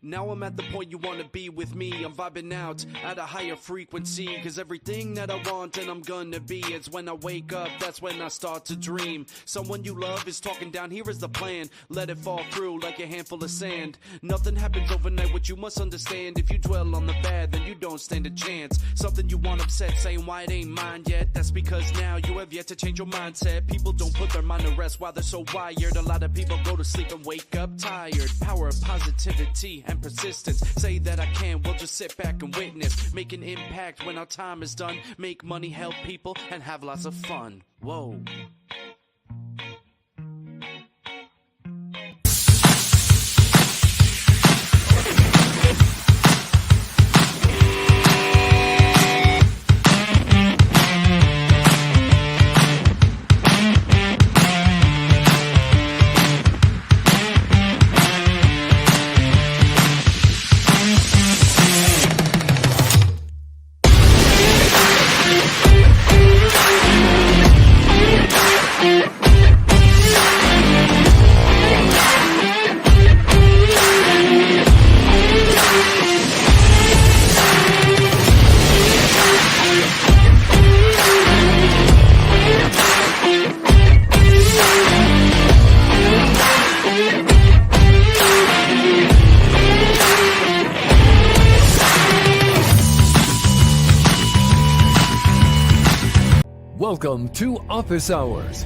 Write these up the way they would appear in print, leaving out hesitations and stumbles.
Now I'm at the point you wanna be with me. I'm vibing out at a higher frequency, cause everything that I want and I'm gonna be, it's when I wake up, that's when I start to dream. Someone you love is talking down, here is the plan. Let it fall through like a handful of sand. Nothing happens overnight, what you must understand. If you dwell on the bad, then you don't stand a chance. Something you want upset, saying why it ain't mine yet. That's because now you have yet to change your mindset. People don't put their mind to rest while they're so wired. A lot of people go to sleep and wake up tired. Power of positivity and persistence. Say that I can, we'll just sit back and witness. Make an impact when our time is done. Make money, help people, and have lots of fun. Whoa. Welcome to Office Hours,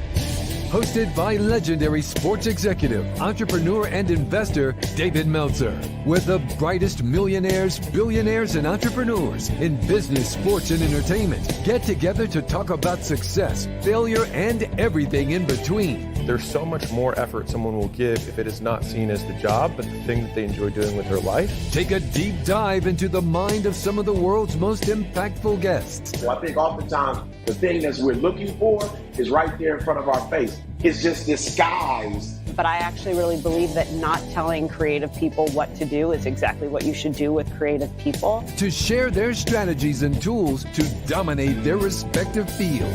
hosted by legendary sports executive, entrepreneur, and investor David Meltzer, where the brightest millionaires, billionaires, and entrepreneurs in business, sports, and entertainment get together to talk about success, failure, and everything in between. There's so much more effort someone will give if it is not seen as the job, but the thing that they enjoy doing with their life. Take a deep dive into the mind of some of the world's most impactful guests. Well, I think oftentimes the thing that we're looking for is right there in front of our face. It's just disguised. But I actually really believe that not telling creative people what to do is exactly what you should do with creative people. To share their strategies and tools to dominate their respective fields.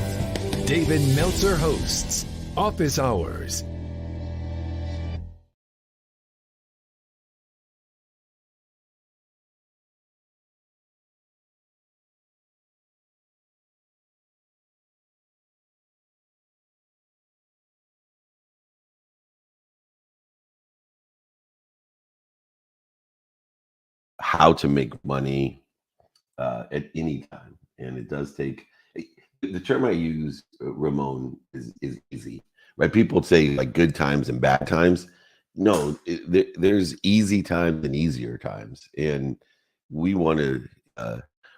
David Meltzer hosts Office Hours. How to make money at any time, and it does take. The term I use, Ramon, is easy, right? People say like good times and bad times. No, there's easy times and easier times, and we want to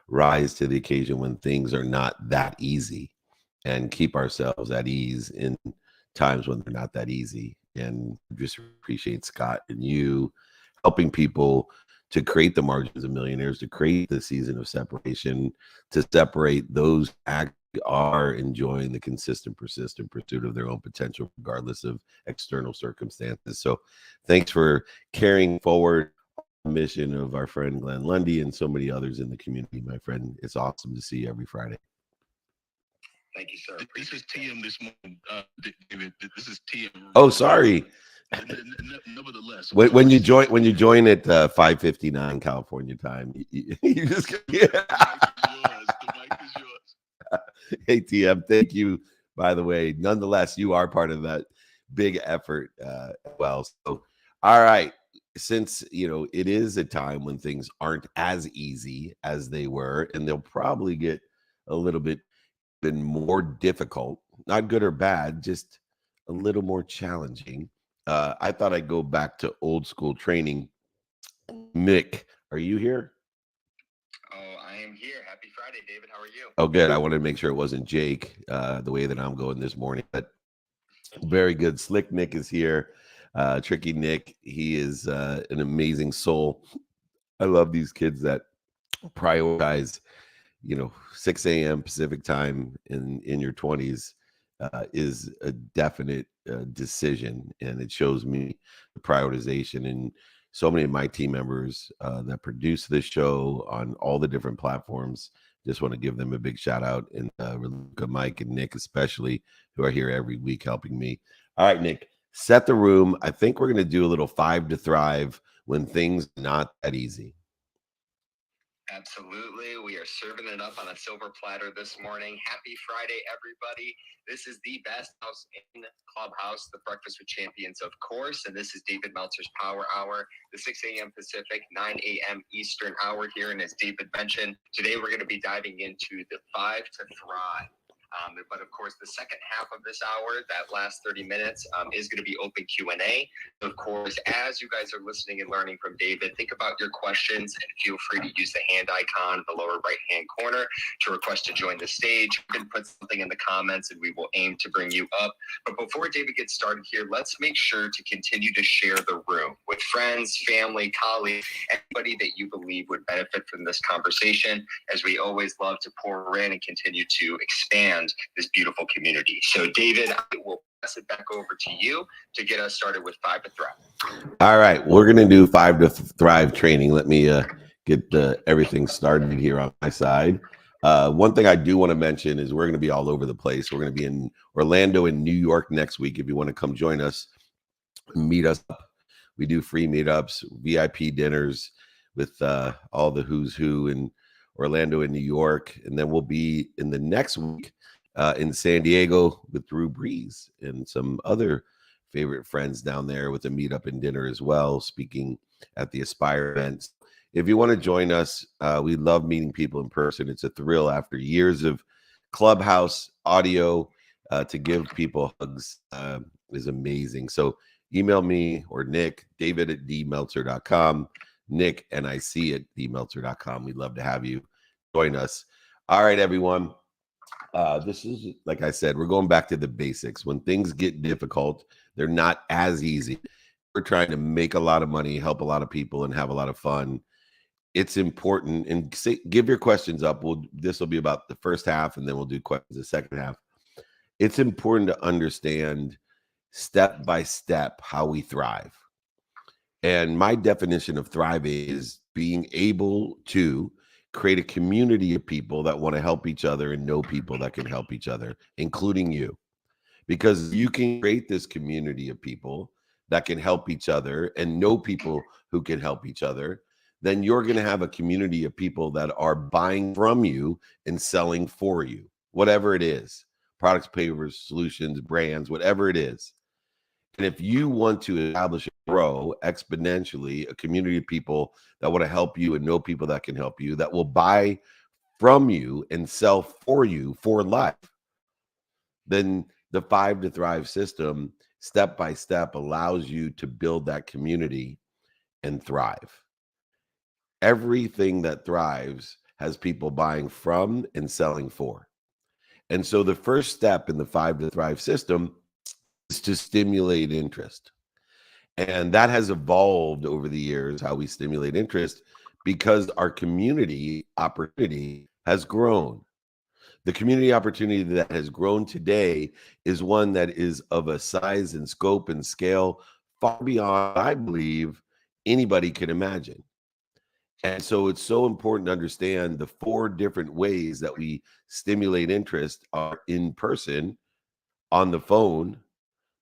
rise to the occasion when things are not that easy, and keep ourselves at ease in times when they're not that easy. And just appreciate Scott and you helping people to create the margins of millionaires, to create the season of separation, to separate those who are enjoying the consistent, persistent pursuit of their own potential, regardless of external circumstances. So thanks for carrying forward the mission of our friend Glenn Lundy and so many others in the community, my friend. It's awesome to see you every Friday. Thank you, sir. This is TM this morning, David. This is TM. Oh, sorry. Nevertheless, when you join at 5:59 California time, you just the mic is yours. Hey TM, thank you. By the way, nonetheless, you are part of that big effort. Well, so all right. Since it is a time when things aren't as easy as they were, and they'll probably get a little bit even more difficult. Not good or bad, just a little more challenging. I thought I'd go back to old school training. Mick, are you here? Oh, I am here. Happy Friday, David. How are you? Oh, good. I wanted to make sure it wasn't Jake, the way that I'm going this morning. But very good. Slick Nick is here. Tricky Nick. He is an amazing soul. I love these kids that prioritize, 6 a.m. Pacific time in your 20s. Is a definite decision, and it shows me the prioritization. And so many of my team members that produce this show on all the different platforms, just want to give them a big shout out, and Luca, Mike, and Nick especially, who are here every week helping me. All right, Nick, set the room. I think we're going to do a little 5 to Thrive when things are not that easy. Absolutely. We are serving it up on a silver platter this morning. Happy Friday, everybody. This is the best house in Clubhouse, the Breakfast with Champions, of course. And this is David Meltzer's Power Hour, the 6 a.m. Pacific, 9 a.m. Eastern hour here. And as David mentioned, today we're going to be diving into the 5 to Thrive. But of course, the second half of this hour, that last 30 minutes, is going to be open Q&A. Of course, as you guys are listening and learning from David, think about your questions and feel free to use the hand icon in the lower right-hand corner to request to join the stage. You can put something in the comments and we will aim to bring you up. But before David gets started here, let's make sure to continue to share the room with friends, family, colleagues, anybody that you believe would benefit from this conversation, as we always love to pour in and continue to expand this beautiful community. So David, I will pass it back over to you to get us started with 5 to Thrive. All right, we're going to do 5 to Thrive training. Let me get everything started here on my side. One thing I do want to mention is we're going to be all over the place. We're going to be in Orlando and New York next week. If you want to come join us, meet us up. We do free meetups, VIP dinners with all the who's who in Orlando and New York. And then we'll be in the next week in San Diego with Drew Brees and some other favorite friends down there with a meetup and dinner as well, speaking at the Aspire events. If you want to join us, we love meeting people in person. It's a thrill after years of Clubhouse audio to give people hugs is amazing. So email me or Nick, david@dmeltzer.com, Nick, NIC@dmeltzer.com. We'd love to have you join us. All right, everyone. This is, like I said, we're going back to the basics. When things get difficult, they're not as easy. We're trying to make a lot of money, help a lot of people, and have a lot of fun. It's important, and give your questions up. This will be about the first half, and then we'll do questions the second half. It's important to understand step by step how we thrive. And my definition of thriving is being able to create a community of people that want to help each other and know people that can help each other, including you. Because you can create this community of people that can help each other and know people who can help each other, then you're going to have a community of people that are buying from you and selling for you, whatever it is, products, papers, solutions, brands, whatever it is. And if you want to establish and grow exponentially a community of people that want to help you and know people that can help you, that will buy from you and sell for you for life, then the 5 to Thrive system, step by step, allows you to build that community and thrive. Everything that thrives has people buying from and selling for. And so the first step in the 5 to Thrive system is to stimulate interest. And that has evolved over the years, how we stimulate interest, because our community opportunity has grown. The community opportunity that has grown today is one that is of a size and scope and scale far beyond, I believe, anybody can imagine. And so it's so important to understand the 4 different ways that we stimulate interest are in person, on the phone,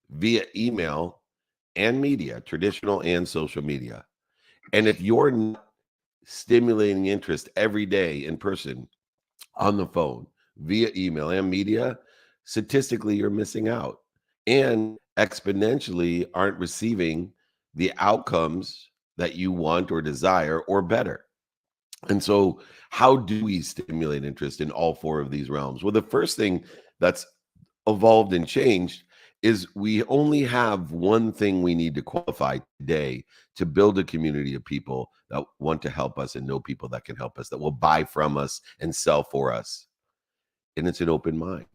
via email, and media, traditional and social media. And if you're not stimulating interest every day in person, on the phone, via email and media, statistically, you're missing out and exponentially aren't receiving the outcomes that you want or desire or better. And so how do we stimulate interest in all 4 of these realms? Well, the first thing that's evolved and changed is we only have one thing we need to qualify today to build a community of people that want to help us and know people that can help us, that will buy from us and sell for us. And it's an open mind.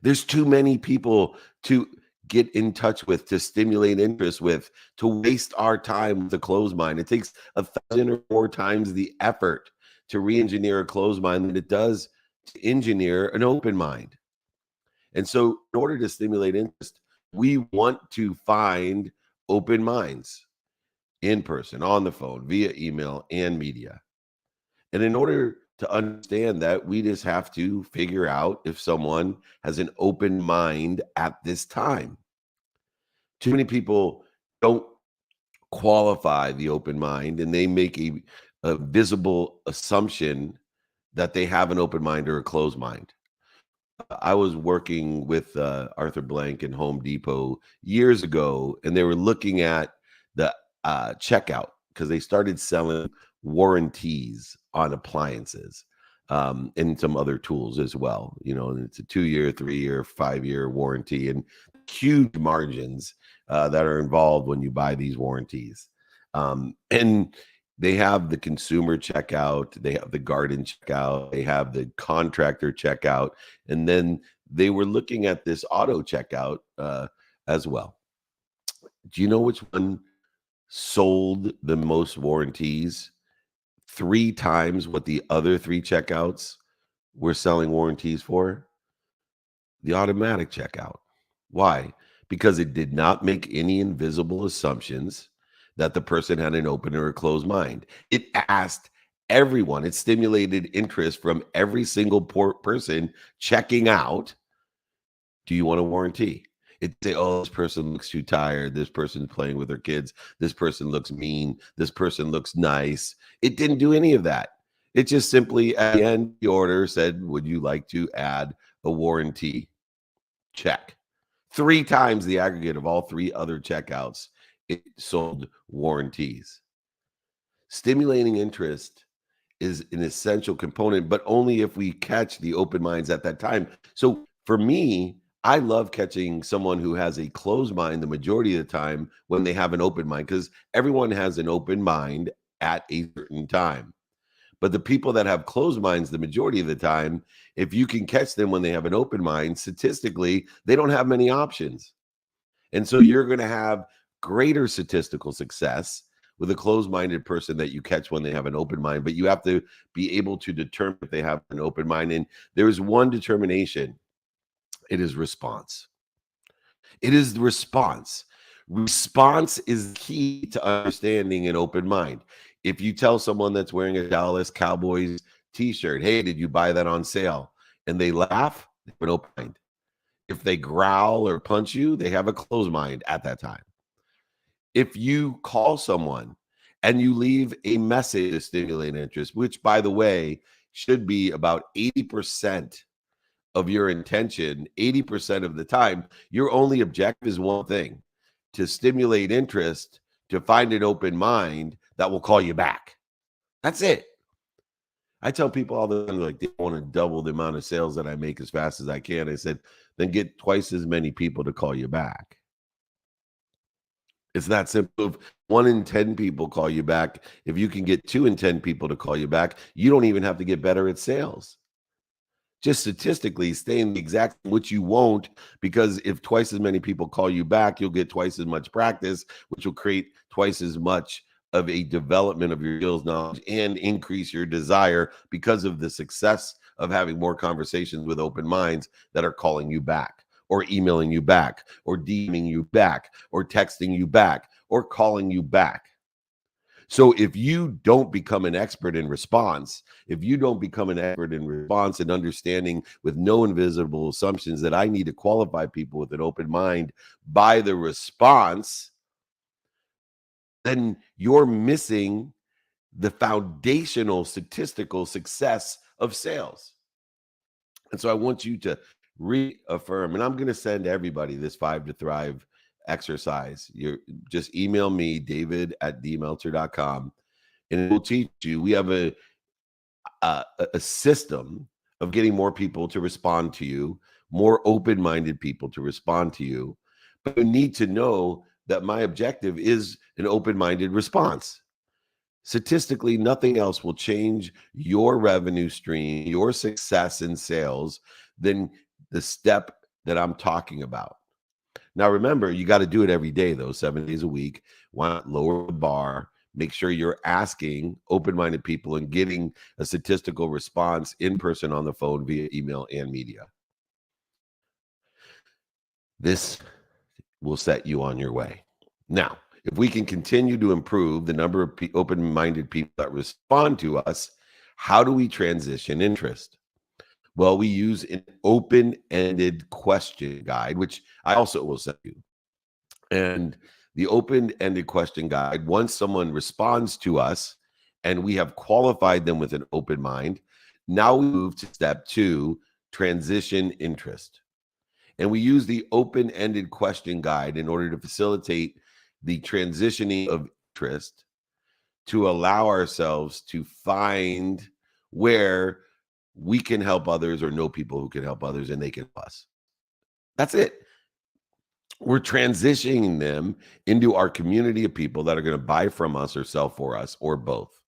There's too many people to get in touch with, to stimulate interest with, to waste our time with a closed mind. It takes 1,000 or more times the effort to re-engineer a closed mind than it does to engineer an open mind. And so in order to stimulate interest, we want to find open minds in person, on the phone, via email and media. And in order to understand that, we just have to figure out if someone has an open mind at this time. Too many people don't qualify the open mind, and they make a visible assumption that they have an open mind or a closed mind. I was working with Arthur Blank and Home Depot years ago, and they were looking at the checkout because they started selling warranties on appliances and some other tools as well. You know, and it's a 2-year, 3-year, 5-year warranty, and huge margins that are involved when you buy these warranties. And they have the consumer checkout, they have the garden checkout, they have the contractor checkout, and then they were looking at this auto checkout as well. Do you know which one sold the most warranties? 3 times what the other 3 checkouts were selling warranties for? The automatic checkout. Why? Because it did not make any invisible assumptions that the person had an open or a closed mind. It asked everyone, it stimulated interest from every single person checking out. Do you want a warranty? It say, oh, this person looks too tired. This person's playing with their kids. This person looks mean. This person looks nice. It didn't do any of that. It just simply at the end of the order said, would you like to add a warranty? Check. 3 times the aggregate of all 3 other checkouts, it sold warranties. Stimulating interest is an essential component, but only if we catch the open minds at that time. So for me, I love catching someone who has a closed mind the majority of the time when they have an open mind, because everyone has an open mind at a certain time. But the people that have closed minds the majority of the time, if you can catch them when they have an open mind, statistically, they don't have many options. And so you're going to have greater statistical success with a closed-minded person that you catch when they have an open mind, but you have to be able to determine if they have an open mind. And there is one determination. It is response. It is the response. Response is key to understanding an open mind. If you tell someone that's wearing a Dallas Cowboys t-shirt, hey, did you buy that on sale? And they laugh, they have an open mind. If they growl or punch you, they have a closed mind at that time. If you call someone and you leave a message to stimulate interest, which, by the way, should be about 80% of your intention, 80% of the time, your only objective is one thing: to stimulate interest, to find an open mind that will call you back. That's it. I tell people all the time, like, they want to double the amount of sales that I make as fast as I can. I said, then get twice as many people to call you back. It's that simple. If 1 in 10 people call you back, if you can get 2 in 10 people to call you back, you don't even have to get better at sales. Just statistically, stay in the exact, which you won't, because if twice as many people call you back, you'll get twice as much practice, which will create twice as much of a development of your skills knowledge and increase your desire because of the success of having more conversations with open minds that are calling you back, or emailing you back, or DMing you back, or texting you back, or calling you back. So if you don't become an expert in response, if you don't become an expert in response and understanding with no invisible assumptions that I need to qualify people with an open mind by the response, then you're missing the foundational statistical success of sales. And so I want you to reaffirm, and I'm going to send everybody this 5 to Thrive exercise. You just email me, david@dmeltzer.com, and it will teach you. We have a system of getting more people to respond to you, more open-minded people to respond to you. But you need to know that my objective is an open-minded response. Statistically, nothing else will change your revenue stream, your success in sales, than the step that I'm talking about. Now, remember, you got to do it every day, though, 7 days a week. Why not lower the bar? Make sure you're asking open-minded people and getting a statistical response in person, on the phone, via email and media. This will set you on your way. Now, if we can continue to improve the number of open-minded people that respond to us, how do we transition interest? Well, we use an open-ended question guide, which I also will send you. And the open-ended question guide, once someone responds to us and we have qualified them with an open mind, now we move to step 2, transition interest. And we use the open-ended question guide in order to facilitate the transitioning of interest to allow ourselves to find where we can help others or know people who can help others and they can help us. That's it. We're transitioning them into our community of people that are going to buy from us or sell for us or both.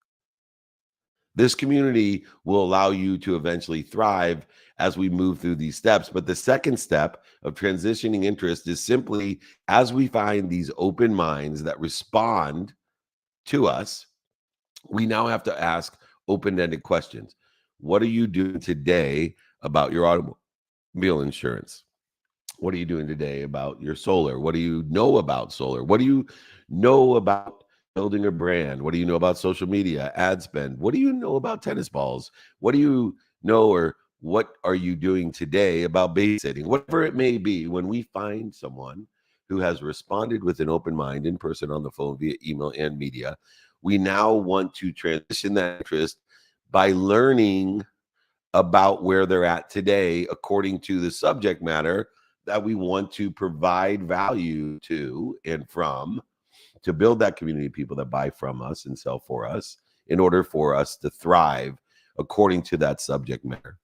This community will allow you to eventually thrive as we move through these steps. But the second step of transitioning interest is simply as we find these open minds that respond to us, we now have to ask open-ended questions. What are you doing today about your automobile insurance? What are you doing today about your solar? What do you know about solar? What do you know about building a brand? What do you know about social media, ad spend? What do you know about tennis balls? What do you know, or what are you doing today about babysitting? Whatever it may be, when we find someone who has responded with an open mind in person, on the phone, via email and media, we now want to transition that interest by learning about where they're at today according to the subject matter that we want to provide value to and from, to build that community of people that buy from us and sell for us in order for us to thrive according to that subject matter.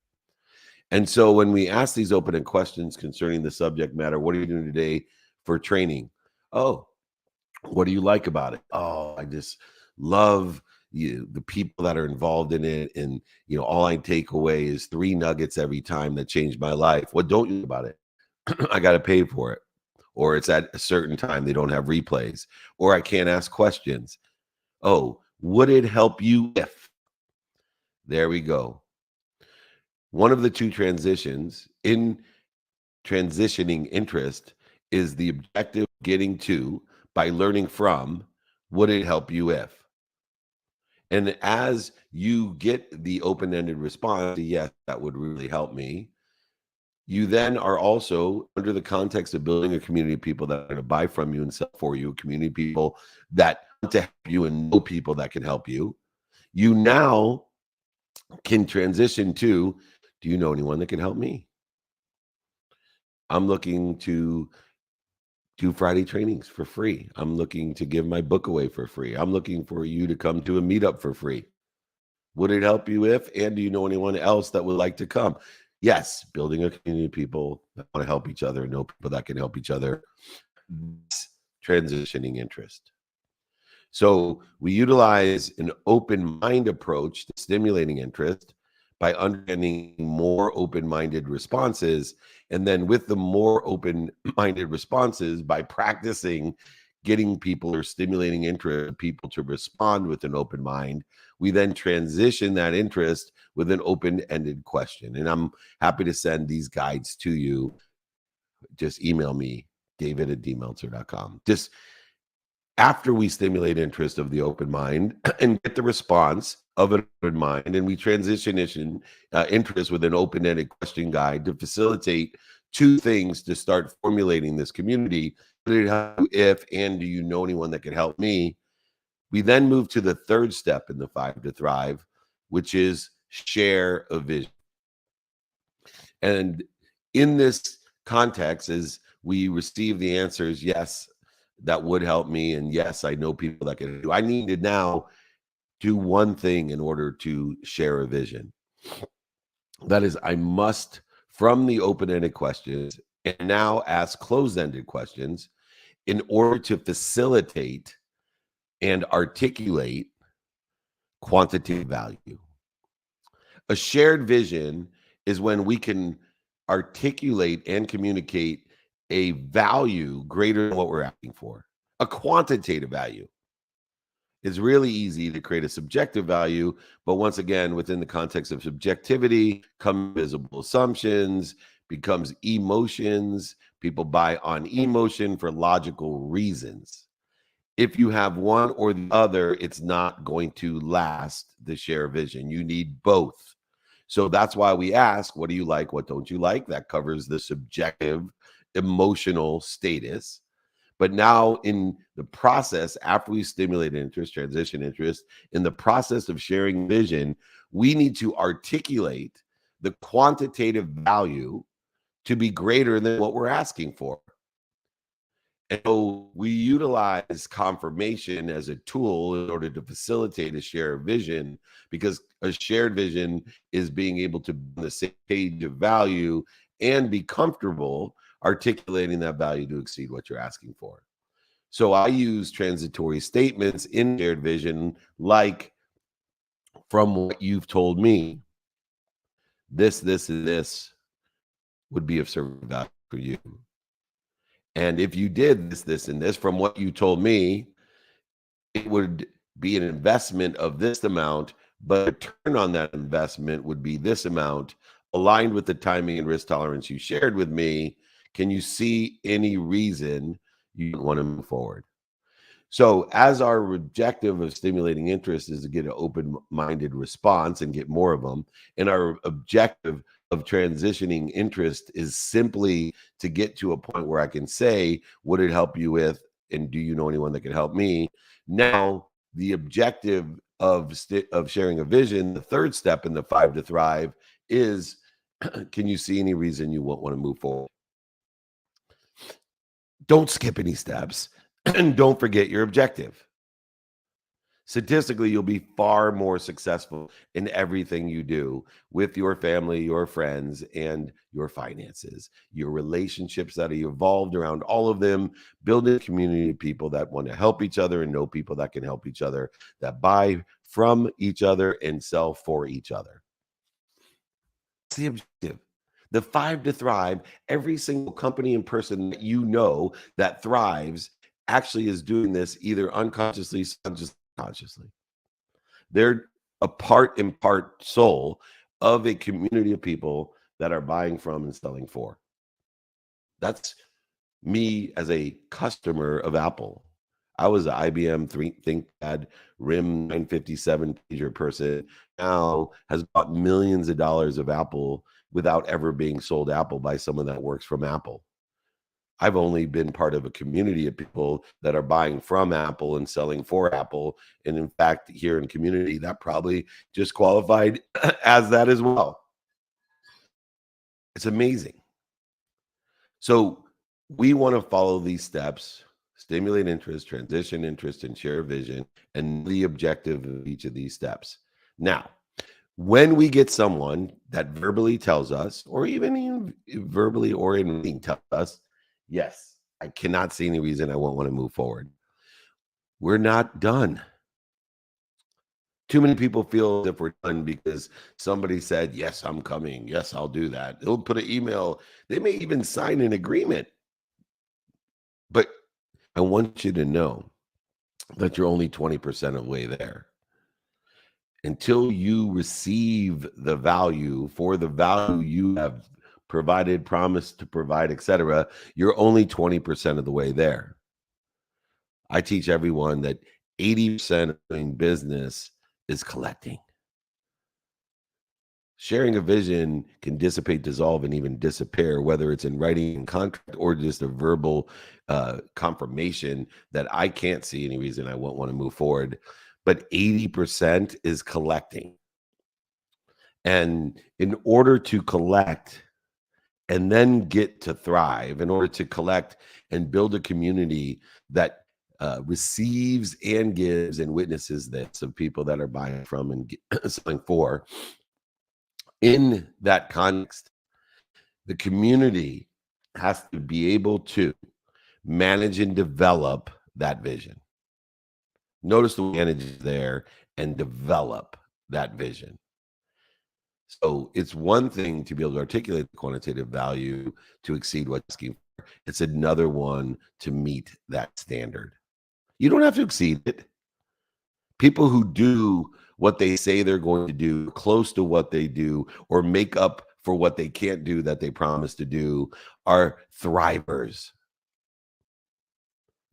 And so when we ask these open-ended questions concerning the subject matter, what are you doing today for training? Oh, what do you like about it? Oh, I just love the people that are involved in it. And, all I take away is 3 nuggets every time that changed my life. What don't you about it? I got to pay for it. Or it's at a certain time, they don't have replays. Or I can't ask questions. Oh, would it help you if? There we go. One of the 2 transitions in transitioning interest is the objective getting to by learning from, would it help you if? And as you get the open-ended response, yes, that would really help me, you then are also, under the context of building a community of people that are going to buy from you and sell for you, community of people that want to help you and know people that can help you, you now can transition to, do you know anyone that can help me? I'm looking to do Friday trainings for free. I'm looking to give my book away for free. I'm looking for you to come to a meetup for free. Would it help you if, and do you know anyone else that would like to come? Yes, building a community of people that want to help each other and know people that can help each other. Transitioning interest. So we utilize an open mind approach to stimulating interest by understanding more open-minded responses. And then with the more open-minded responses, by practicing getting people or stimulating interest, people to respond with an open mind, we then transition that interest with an open-ended question. And I'm happy to send these guides to you. Just email me, david@dmeltzer.com. Just after we stimulate interest of the open mind and get the response of an open mind, and we transition interest with an open-ended question guide to facilitate 2 things to start formulating this community. If, and do you know anyone that can help me? We then move to the 3rd step in the 5 to Thrive, which is share a vision. And in this context, as we receive the answers, yes, that would help me, and yes, I know people that can do. I need to now do one thing in order to share a vision. That is, I must, from the open-ended questions, and now ask closed-ended questions in order to facilitate and articulate quantitative value. A shared vision is when we can articulate and communicate a value greater than what we're asking for. A quantitative value. It's really easy to create a subjective value, but once again, within the context of subjectivity, come visible assumptions, becomes emotions. People buy on emotion for logical reasons. If you have one or the other, it's not going to last the share vision. You need both. So that's why we ask, what do you like? What don't you like? That covers the subjective emotional status. But now in the process, after we stimulate interest, transition interest, in the process of sharing vision, we need to articulate the quantitative value to be greater than what we're asking for. And so we utilize confirmation as a tool in order to facilitate a shared vision, because a shared vision is being able to be on the same page of value and be comfortable articulating that value to exceed what you're asking for. So I use transitory statements in shared vision, like, from what you've told me, this, and this would be of certain value for you. And if you did this, and this, from what you told me, it would be an investment of this amount, but a return on that investment would be this amount, aligned with the timing and risk tolerance you shared with me. Can you see any reason you want to move forward? So as our objective of stimulating interest is to get an open-minded response and get more of them, and our objective of transitioning interest is simply to get to a point where I can say, would it help you with, and do you know anyone that can help me? Now, the objective of sharing a vision, the third step in the 5 to Thrive, is can you see any reason you won't want to move forward? Don't skip any steps, and don't forget your objective. Statistically, you'll be far more successful in everything you do with your family, your friends, and your finances, your relationships that are evolved around all of them, building a community of people that want to help each other and know people that can help each other, that buy from each other and sell for each other. That's the objective. The 5 to Thrive, every single company and person that you know that thrives actually is doing this either unconsciously, consciously. They're a part and part soul of a community of people that are buying from and selling for. That's me as a customer of Apple. I was an IBM ThinkPad RIM 957 pager person, now has bought millions of dollars of Apple without ever being sold Apple by someone that works from Apple. I've only been part of a community of people that are buying from Apple and selling for Apple. And in fact, here in community, that probably just qualified as that as well. It's amazing. So we want to follow these steps, stimulate interest, transition interest, and share vision, and the objective of each of these steps. Now, when we get someone that verbally tells us, or even verbally or in reading tells us, yes, I cannot see any reason I won't want to move forward, we're not done. Too many people feel as if we're done because somebody said, yes, I'm coming. Yes, I'll do that. They'll put an email. They may even sign an agreement. But I want you to know that you're only 20% of the way there. Until you receive the value for the value you have provided, promised to provide, etc., you're only 20% of the way there. I teach everyone that 80% of doing business is collecting. Sharing a vision can dissipate, dissolve, and even disappear, whether it's in writing and contract or just a verbal confirmation that I can't see any reason I won't want to move forward. But 80% is collecting. And in order to collect and then get to thrive, in order to collect and build a community that receives and gives and witnesses this of people that are buying from and selling for, in that context, the community has to be able to manage and develop that vision. Notice the manage there and develop that vision. So it's one thing to be able to articulate the quantitative value to exceed what's asking for. It's another one to meet that standard. You don't have to exceed it. People who do what they say they're going to do, close to what they do, or make up for what they can't do that they promise to do, are thrivers.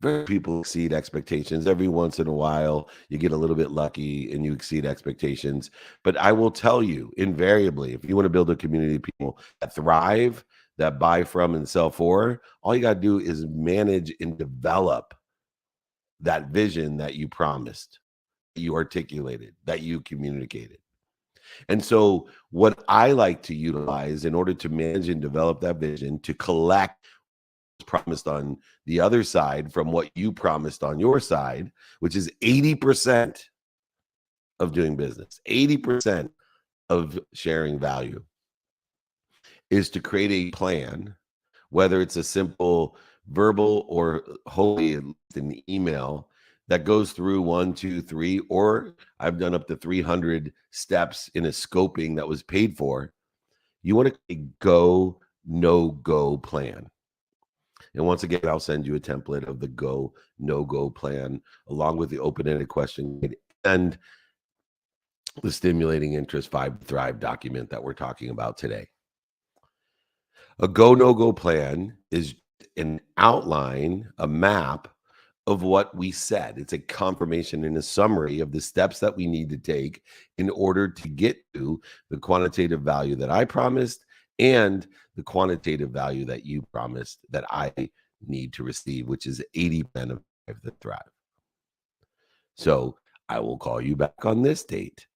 Very people exceed expectations. Every once in a while, you get a little bit lucky and you exceed expectations. But I will tell you, invariably, if you want to build a community of people that thrive, that buy from and sell for, all you got to do is manage and develop that vision that you promised, you articulated, that you communicated. And so what I like to utilize in order to manage and develop that vision, to collect what's promised on the other side from what you promised on your side, which is 80% of doing business, 80% of sharing value, is to create a plan, whether it's a simple verbal or hopefully an email that goes through 1, 2, 3, or I've done up to 300 steps in a scoping that was paid for. You want to go, no go plan. And once again, I'll send you a template of the go, no go plan, along with the open-ended question and the stimulating interest 5 Thrive document that we're talking about today. A go, no go plan is an outline, a map of what we said. It's a confirmation and a summary of the steps that we need to take in order to get to the quantitative value that I promised and the quantitative value that you promised that I need to receive, which is 80% of the Thrive. So I will call you back on this date.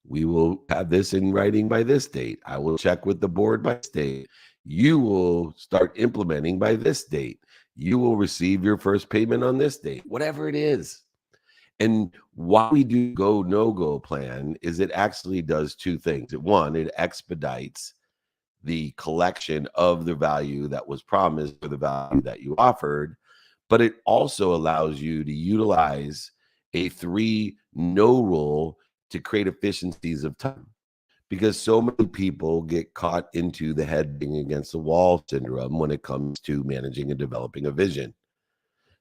We will have this in writing by this date. I will check with the board by this date. You will start implementing by this date. You will receive your first payment on this date, whatever it is. And why we do go, no go plan is it actually does two things. One, it expedites the collection of the value that was promised or the value that you offered, but it also allows you to utilize a 3-no rule to create efficiencies of time. Because so many people get caught into the head being against the wall syndrome when it comes to managing and developing a vision.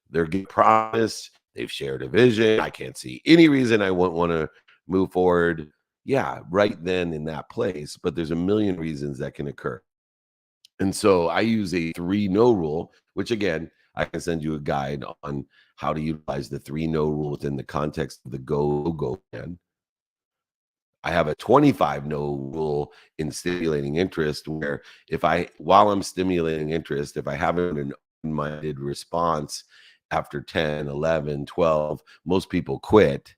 They're getting promised, they've shared a vision. I can't see any reason I wouldn't want to move forward. Yeah, right then in that place, but there's a million reasons that can occur. And so I use a 3-no rule, which again, I can send you a guide on how to utilize the 3-no rule within the context of the go plan. I have a 25-no rule in stimulating interest, where while I'm stimulating interest, if I have an open-minded response after 10, 11, 12, most people quit.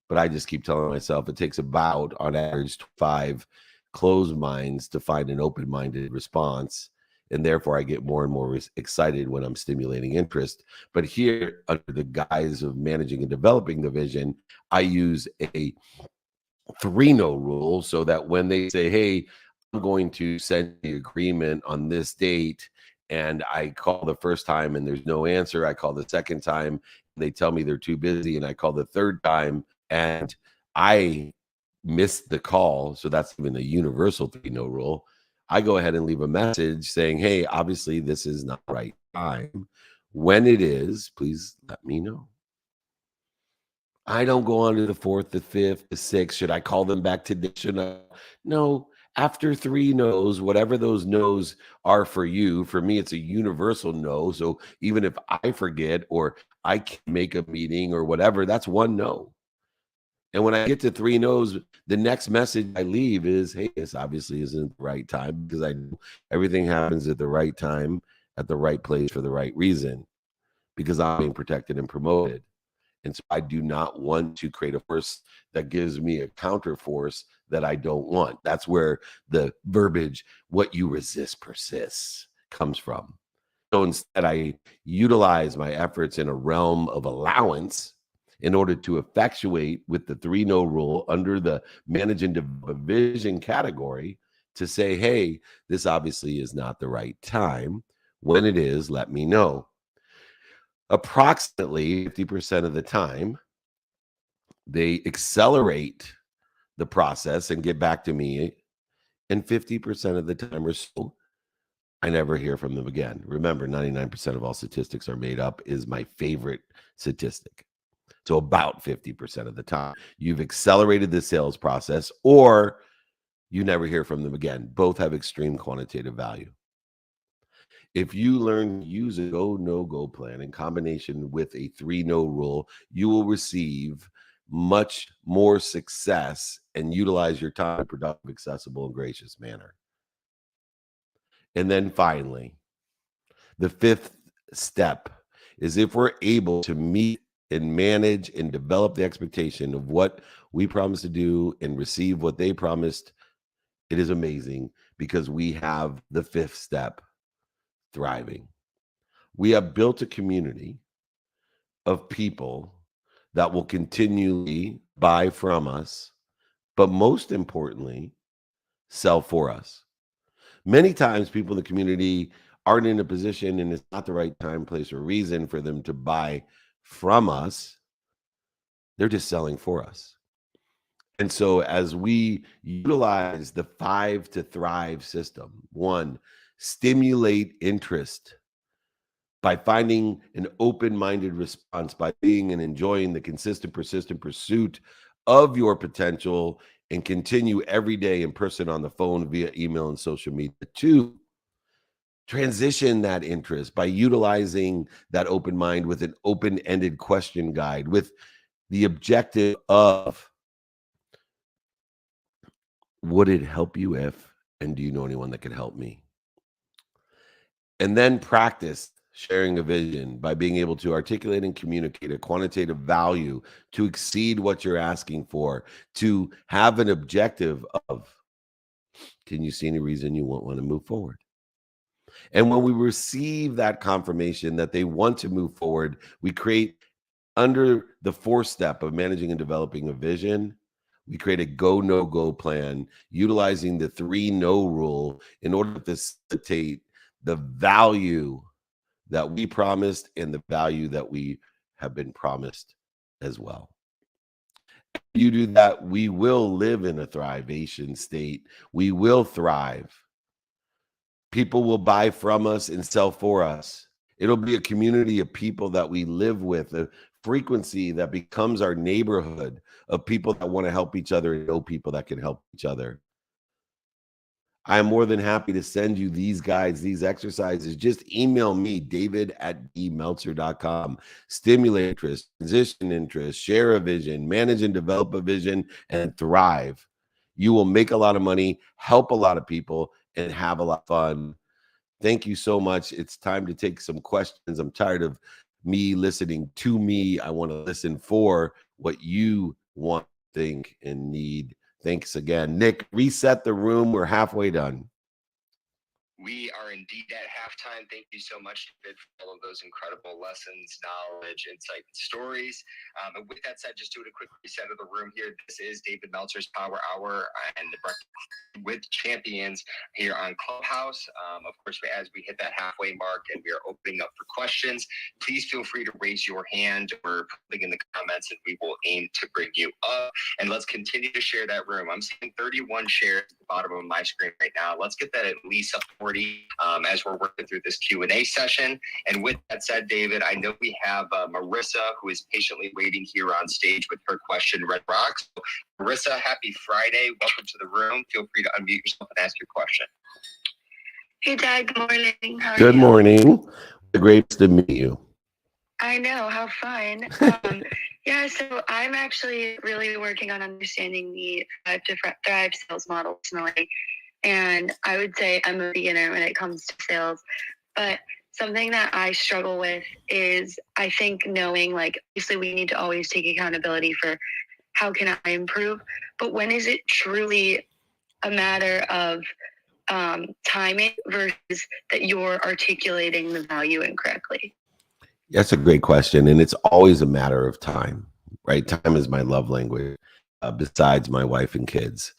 But I just keep telling myself it takes about, on average, 5 closed minds to find an open-minded response. And therefore, I get more and more excited when I'm stimulating interest. But here, under the guise of managing and developing the vision, I use a 3-no rule, so that when they say, hey, I'm going to send the agreement on this date, and I call the first time and there's no answer, I call the second time, they tell me they're too busy, and I call the third time and I missed the call, so that's even a universal 3-no rule, I go ahead and leave a message saying, hey, obviously this is not the right time. When it is, please let me know. I don't go on to the 4th, the 5th, the 6th. Should I call them back today? Should I? No. After 3 no's, whatever those no's are for you, for me, it's a universal no. So even if I forget or I can't make a meeting or whatever, that's 1 no. And when I get to 3 no's, the next message I leave is, hey, this obviously isn't the right time, because I know everything happens at the right time, at the right place, for the right reason, because I'm being protected and promoted. And so I do not want to create a force that gives me a counter force that I don't want. That's where the verbiage, what you resist persists, comes from. So instead, I utilize my efforts in a realm of allowance in order to effectuate with the 3-no rule under the manage and develop vision category to say, hey, this obviously is not the right time. When it is, let me know. Approximately 50% of the time, they accelerate the process and get back to me. And 50% of the time or so, I never hear from them again. Remember, 99% of all statistics are made up is my favorite statistic. So about 50% of the time, you've accelerated the sales process, or you never hear from them again. Both have extreme quantitative value. If you learn to use a go, no go plan in combination with a 3-no rule, you will receive much more success and utilize your time in a productive, accessible, and gracious manner. And then finally, the fifth step is if we're able to meet and manage and develop the expectation of what we promised to do and receive what they promised, it is amazing because we have the fifth step, thriving. We have built a community of people that will continually buy from us, but most importantly, sell for us. Many times people in the community aren't in a position and it's not the right time, place, or reason for them to buy from us. They're just selling for us. And so as we utilize the 5 to Thrive system, 1, stimulate interest by finding an open-minded response, by being and enjoying the consistent, persistent pursuit of your potential, and continue every day in person, on the phone, via email, and social media. 2, transition that interest by utilizing that open mind with an open-ended question guide with the objective of, would it help you if, and do you know anyone that can help me? And then practice sharing a vision by being able to articulate and communicate a quantitative value to exceed what you're asking for, to have an objective of, can you see any reason you won't want to move forward? And when we receive that confirmation that they want to move forward, we create, under the 4th step of managing and developing a vision, we create a go, no go plan, utilizing the 3 no rule in order to facilitate the value that we promised and the value that we have been promised as well. If you do that, we will live in a thrivation state. We will thrive. People will buy from us and sell for us. It'll be a community of people that we live with, a frequency that becomes our neighborhood of people that want to help each other and know people that can help each other. I am more than happy to send you these guides, these exercises. Just email me, david@dmeltzer.com. Stimulate interest, transition interest, share a vision, manage and develop a vision, and thrive. You will make a lot of money, help a lot of people, and have a lot of fun. Thank you so much. It's time to take some questions. I'm tired of me listening to me. I want to listen for what you want, think, and need. Thanks again. Nick, reset the room. We're halfway done. We are indeed at halftime. Thank you so much, David, for all of those incredible lessons, knowledge, insight, and stories. And with that said, just doing a quick reset of the room here. This is David Meltzer's Power Hour and the Breakfast with Champions here on Clubhouse. Of course, as we hit that halfway mark and we are opening up for questions, please feel free to raise your hand or put it in the comments and we will aim to bring you up. And let's continue to share that room. I'm seeing 31 shares at the bottom of my screen right now. Let's get that at least up to 40 as we're working through this Q&A session. And with that said, David, I know we have Marissa, who is patiently waiting here on stage with her question, Red Rocks. So, Marissa, happy Friday. Welcome to the room. Feel free to unmute yourself and ask your question. Hey, Dad. Good morning. How are Good you? morning. Great to meet you. I know. How fun. Yeah, so I'm actually really working on understanding the Thrive sales model personally. And I would say I'm a beginner when it comes to sales. But something that I struggle with is, I think, knowing, like, obviously we need to always take accountability for how can I improve. But when is it truly a matter of timing versus that you're articulating the value incorrectly? That's a great question. And it's always a matter of time, right? Time is my love language, besides my wife and kids.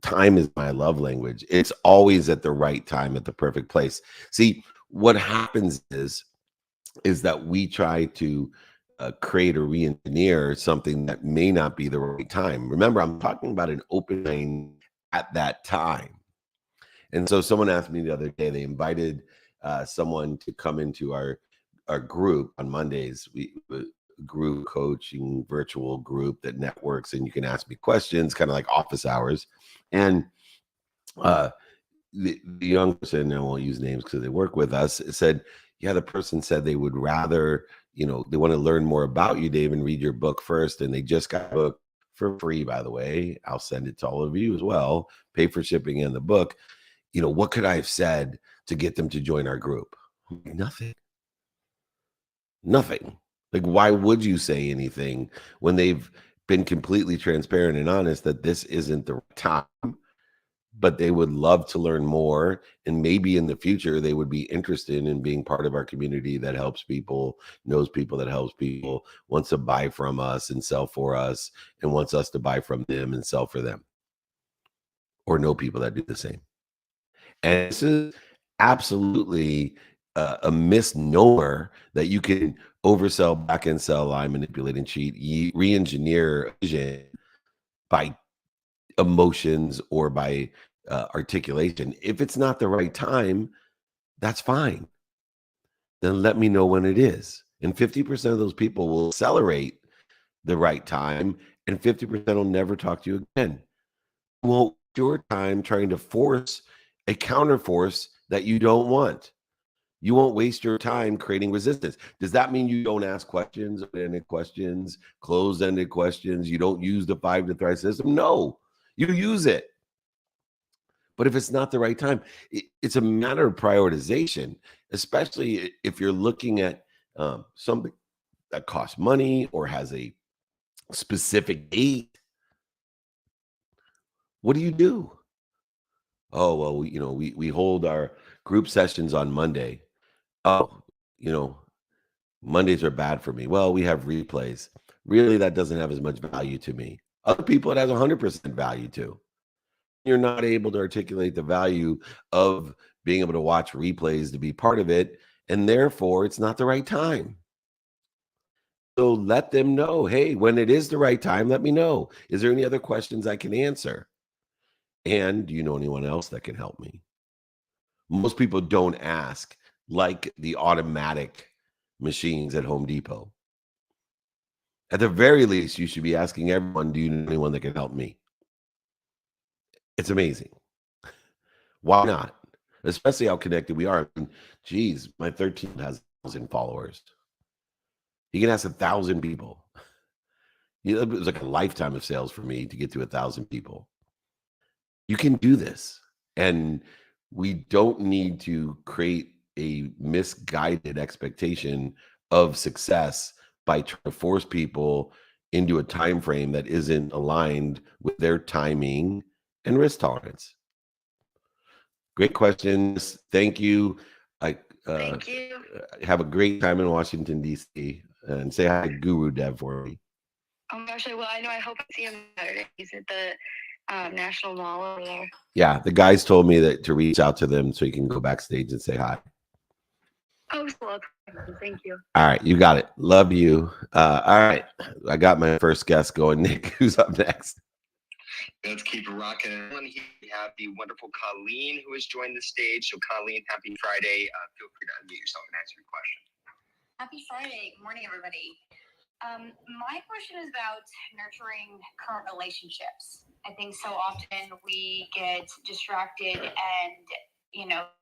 Time is my love language. It's always at the right time, at the perfect place. See, what happens is that we try to create or re-engineer something that may not be the right time. Remember, I'm talking about an open mind at that time. And so someone asked me the other day, they invited someone to come into our group on Mondays. We group coaching virtual group that networks, and you can ask me questions, kind of like office hours. And the young person, I won't use names because they work with us, said, yeah, the person said they would rather, they want to learn more about you, Dave, and read your book first. And they just got a book for free, by the way. I'll send it to all of you as well. Pay for shipping and the book. what could I have said to get them to join our group? Nothing. Like, why would you say anything when they've been completely transparent and honest that this isn't the right time, but they would love to learn more, and maybe in the future they would be interested in being part of our community that helps people, knows people that helps people, wants to buy from us and sell for us, and wants us to buy from them and sell for them, or know people that do the same. And this is absolutely a misnomer that you can oversell, back end sell, lie, manipulate, and cheat, re-engineer vision by emotions or by articulation. If it's not the right time, that's fine. Then let me know when it is. And 50% of those people will accelerate the right time, and 50% will never talk to you again. You won't waste your time trying to force a counterforce that you don't want. You won't waste your time creating resistance. Does that mean you don't ask questions, open-ended questions, closed-ended questions? You don't use the 5 to Thrive system? No, you use it. But if it's not the right time, it's a matter of prioritization, especially if you're looking at something that costs money or has a specific date. What do? Oh, well, we hold our group sessions on Monday. Oh, Mondays are bad for me. Well, we have replays. Really, that doesn't have as much value to me. Other people, it has 100% value to. You're not able to articulate the value of being able to watch replays to be part of it, and therefore it's not the right time. So let them know, hey, when it is the right time, let me know. Is there any other questions I can answer? And do you know anyone else that can help me? Most people don't ask, like the automatic machines at Home Depot. At the very least, you should be asking everyone, do you know anyone that can help me? It's amazing. Why not? Especially how connected we are. Geez, my 13 has 1,000 followers. You can ask 1,000 people. It was like a lifetime of sales for me to get to 1,000 people. You can do this. And we don't need to create a misguided expectation of success by trying to force people into a time frame that isn't aligned with their timing and risk tolerance. Great questions. Thank you. Thank you. Have a great time in Washington, D.C. And say hi to Guru Dev for me. Oh my gosh, I know. I hope I see him Saturday. He's at the National Mall over there. Yeah, the guys told me that to reach out to them so you can go backstage and say hi. Oh, so thank you. All right, you got it. Love you. All right, I got my first guest going. Nick, who's up next? Let's keep it rocking. And here we have the wonderful Colleen who has joined the stage. So, Colleen, happy Friday. Feel free to unmute yourself and answer your question. Happy Friday. Good morning, everybody. My question is about nurturing current relationships. I think so often we get distracted and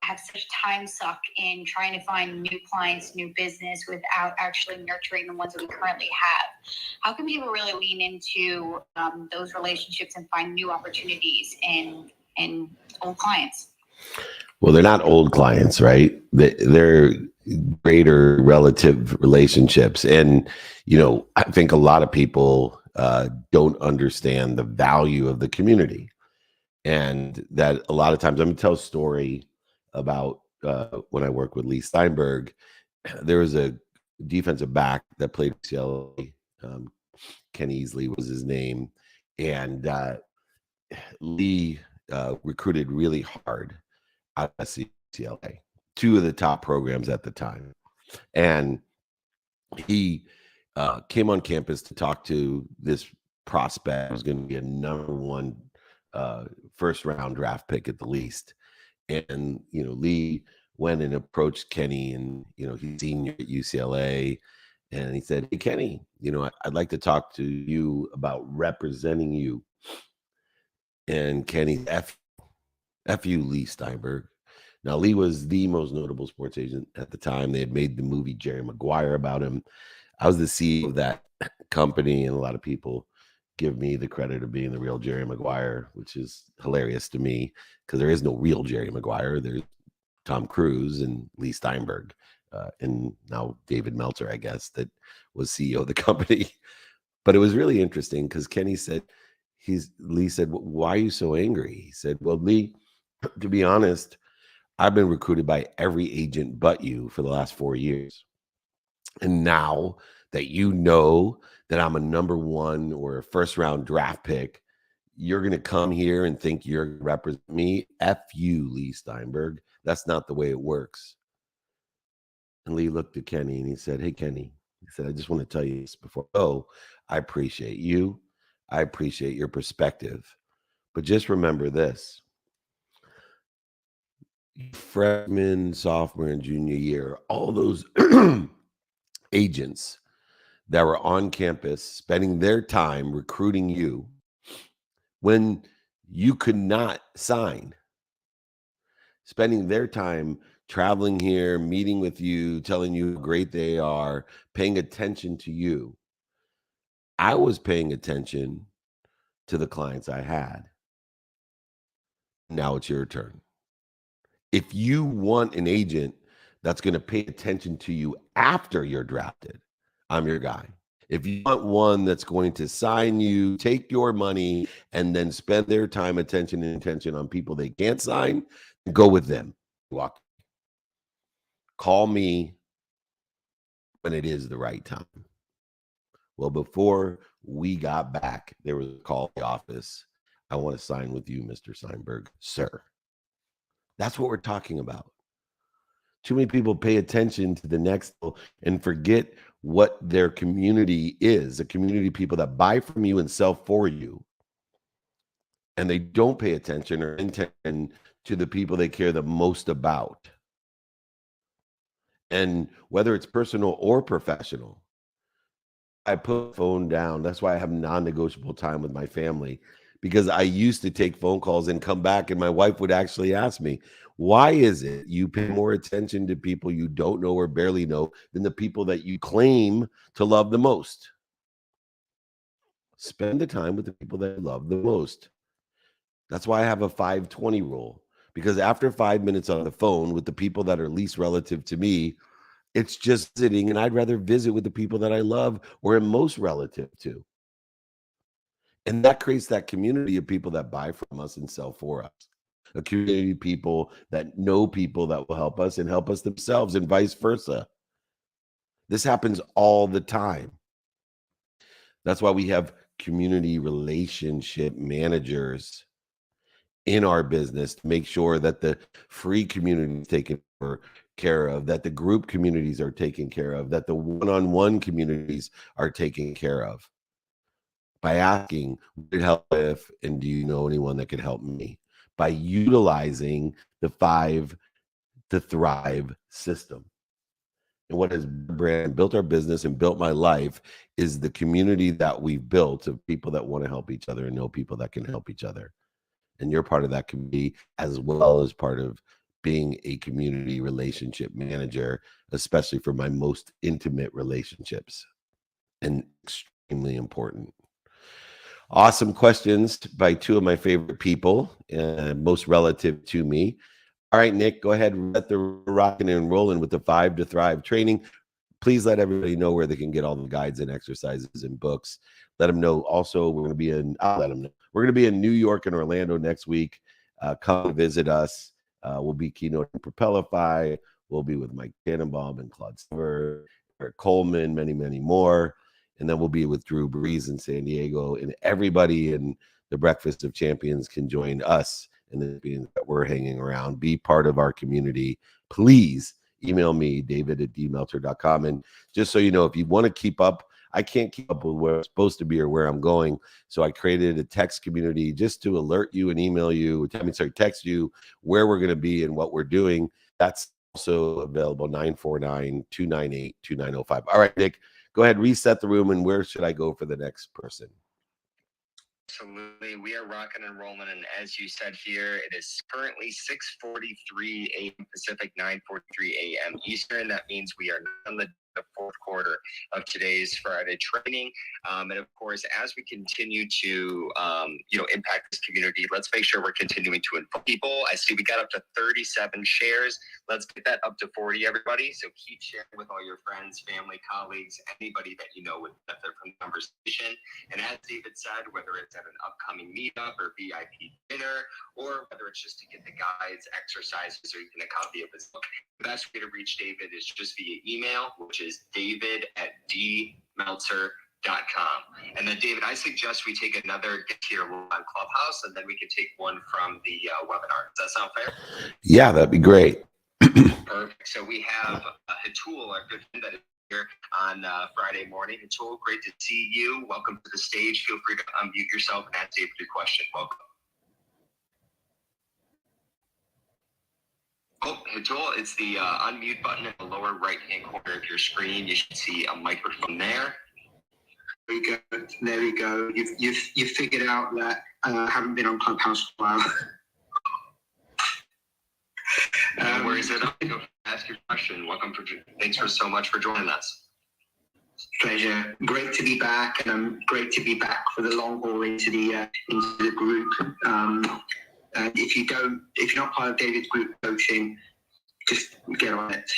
have such time suck in trying to find new clients, new business without actually nurturing the ones that we currently have. How can people really lean into those relationships and find new opportunities in old clients? Well, they're not old clients, right? They're greater relative relationships. And, I think a lot of people don't understand the value of the community. And that a lot of times, I'm going to tell a story about when I worked with Lee Steinberg. There was a defensive back that played at UCLA. Ken Easley was his name. And Lee recruited really hard out of UCLA, two of the top programs at the time. And he came on campus to talk to this prospect who was going to be a number one first round draft pick at the least. And, Lee went and approached Kenny, and, he's senior at UCLA. And he said, hey, Kenny, I'd like to talk to you about representing you. And Kenny, F you, Lee Steinberg. Now, Lee was the most notable sports agent at the time. They had made the movie Jerry Maguire about him. I was the CEO of that company, and a lot of people give me the credit of being the real Jerry Maguire, which is hilarious to me because there is no real Jerry Maguire. There's Tom Cruise and Lee Steinberg, and now David Meltzer, I guess, that was CEO of the company. But it was really interesting because Kenny said, Lee said, why are you so angry? He said, well, Lee, to be honest, I've been recruited by every agent but you for the last 4 years. And now that you know that I'm a number one or a first round draft pick, you're going to come here and think you're going to represent me? F you, Lee Steinberg. That's not the way it works. And Lee looked at Kenny and he said, hey, Kenny, he said, I just want to tell you this before I go. I appreciate you. I appreciate your perspective. But just remember this. Freshman, sophomore, and junior year, all those agents that were on campus spending their time recruiting you when you could not sign, spending their time traveling here, meeting with you, telling you how great they are, paying attention to you. I was paying attention to the clients I had. Now it's your turn. If you want an agent that's going to pay attention to you after you're drafted, I'm your guy. If you want one that's going to sign you, take your money, and then spend their time, attention, and intention on people they can't sign, go with them. Call me when it is the right time. Well, before we got back, there was a call at the office. I want to sign with you, Mr. Steinberg, sir. That's what we're talking about. Too many people pay attention to the next and forget what their community is, a community of people that buy from you and sell for you. And they don't pay attention or intend to the people they care the most about. And whether it's personal or professional, I put the phone down. That's why I have non-negotiable time with my family, because I used to take phone calls and come back and my wife would actually ask me, why is it you pay more attention to people you don't know or barely know than the people that you claim to love the most? Spend the time with the people that you love the most. That's why I have a 5-20 rule, because after 5 minutes on the phone with the people that are least relative to me, it's just sitting, and I'd rather visit with the people that I love or am most relative to. And that creates that community of people that buy from us and sell for us. A community of people that know people that will help us and help us themselves, and vice versa. This happens all the time. That's why we have community relationship managers in our business to make sure that the free community is taken care of, that the group communities are taken care of, that the one-on-one communities are taken care of. By asking, what did help if, and do you know anyone that could help me? By utilizing the 5 to Thrive system. And what has built our business and built my life is the community that we've built of people that want to help each other and know people that can help each other. And you're part of that community, as well as part of being a community relationship manager, especially for my most intimate relationships, and extremely important. Awesome questions by 2 of my favorite people, most relative to me. All right, Nick, go ahead and let the rocking and rolling with the 5 to Thrive training. Please let everybody know where they can get all the guides and exercises and books. Let them know. Also, we're going to be I'll let them know. We're going to be in New York and Orlando next week. Come visit us. We'll be keynoting Propellify. We'll be with Mike Tannenbaum and Claude Silver, Eric Coleman, many, many more. And then we'll be with Drew Brees in San Diego. And everybody in the Breakfast of Champions can join us in the meetings that we're hanging around. Be part of our community. Please email me, david@dmeltzer.com. And just so you know, if you want to keep up, I can't keep up with where I'm supposed to be or where I'm going. So I created a text community just to alert you and email you, text you where we're going to be and what we're doing. That's also available, 949-298-2905. All right, Nick, go ahead, reset the room. And where should I go for the next person? Absolutely. We are rocking and rolling. And as you said here, it is currently 6:43 a.m. Pacific, 9:43 a.m. Eastern. That means we are on the fourth quarter of today's Friday training. And of course, as we continue to, impact this community, let's make sure we're continuing to inform people. I see we got up to 37 shares. Let's get that up to 40, everybody. So keep sharing with all your friends, family, colleagues, anybody that you know would benefit from the conversation. And as David said, whether it's at an upcoming meetup or VIP dinner, or whether it's just to get the guides, exercises, or even a copy of his book, the best way to reach David is just via email, which is david@dmeltzer.com. And then, David, I suggest we take another get here on Clubhouse, and then we can take one from the webinar. Does that sound fair? Yeah, that'd be great. Perfect. So we have Hatul, our good friend that is here on Friday morning. Hatul, great to see you. Welcome to the stage. Feel free to unmute yourself and ask David your question. Welcome. Oh, Hatul, it's the unmute button in the lower right-hand corner of your screen. You should see a microphone there. There we go. There we go. You've figured out that I haven't been on Clubhouse for a while. Where is it? Ask your question. Thanks so much for joining us. Pleasure. Great to be back, and great to be back for the long haul into the group. And if you're not part of David's group coaching, just get on it.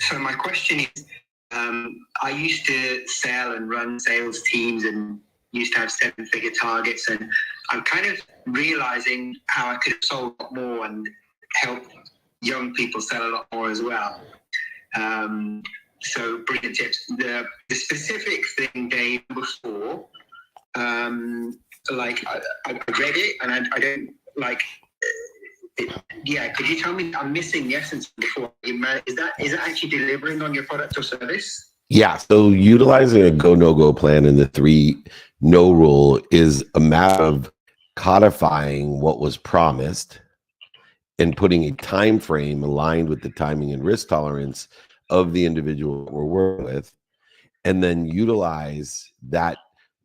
So my question is, I used to sell and run sales teams and used to have 7-figure targets, and I'm kind of realizing how I could have sold a lot more and help young people sell a lot more as well. So brilliant tips. The specific thing, Dave, before, I read it and I don't like it. Yeah, could you tell me? I'm missing the essence before. Is that actually delivering on your product or service? Yeah, so utilizing a go, no-go plan and the 3-no rule is a matter of codifying what was promised and putting a time frame aligned with the timing and risk tolerance of the individual we're working with, and then utilize that